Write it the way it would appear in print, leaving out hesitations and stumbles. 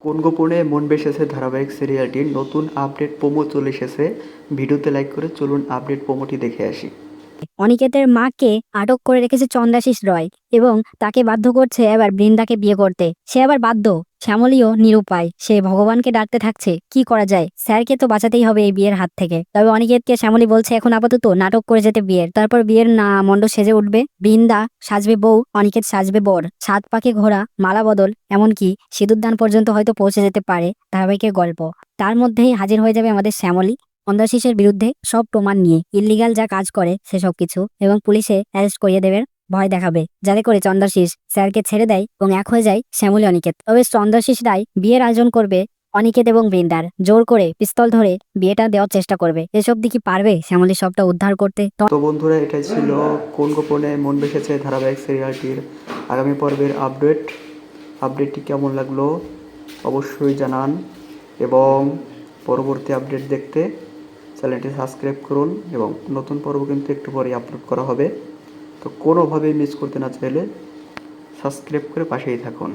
কোন গোপনে মন বেসেছে ধারাবাহিক সিরিয়ালটির নতুন আপডেট প্রোমো চলে এসেছে। ভিডিওতে লাইক করে চলুন আপডেট প্রোমোটি দেখে আসি। অনিকেতের মাকে আটক করে রেখেছে চন্দ্রাশিস রয় এবং তাকে বাধ্য করছে এবার বৃন্দাকে বিয়ে করতে। সে আবার বাধ্য। শ্যামলীও নিরুপায়, সে ভগবানকে ডাকতে থাকছে কি করা যায়, স্যারকে তো বাঁচাতেই হবে এই বিয়ের হাত থেকে। তবে অনিকেতকে শ্যামলী বলছে এখন আপাতত নাটক করে যেতে বিয়ের, তারপর বিয়ের না মণ্ডপ সেজে উঠবে। বৃন্দা সাজবে বউ, অনিকেত সাজবে বর। সাত পাকে ঘোড়া, মালা বদল, এমনকি সিঁদুরদান পর্যন্ত হয়তো পৌঁছে যেতে পারে ধারাবাহিকের গল্প। তার মধ্যেই হাজির হয়ে যাবে আমাদের শ্যামলী চন্দ্রাশিসের বিরুদ্ধে সব প্রমাণ নিয়ে, ইল্লিগাল যা কাজ করে সেসব কিছু, এবং পুলিশে অ্যারেস্ট করিয়ে দেবে, ভয় দেখাবে, যাতে করে চন্দ্রাশিস স্যারকে ছেড়ে দেয় এবং এক হয়ে যায় শ্যামলী অনিকেত। তবে চন্দ্রাশিস রায় বিয়ের আয়োজন করবে অনিকেত এবং বৃন্দার, জোর করে পিস্তল ধরে বিয়েটা দেওয়ার চেষ্টা করবে। এসব দিকে পারবে শ্যামলী সবটা উদ্ধার করতে? তো বন্ধুরা, এটাই ছিল কোন গোপনে মন বেসেছে ধারাবাহিক সিরিয়ালটির আগামী পর্বের আপডেটটি কেমন লাগলো অবশ্যই জানান, এবং পরবর্তী আপডেট দেখতে চ্যানেলটি সাবস্ক্রাইব করুন, এবং নতুন পর্ব কিন্তু একটু পরেই আপলোড করা হবে। তো কোনোভাবেই মিস করতে না চাইলে সাবস্ক্রাইব করে পাশেই থাকুন।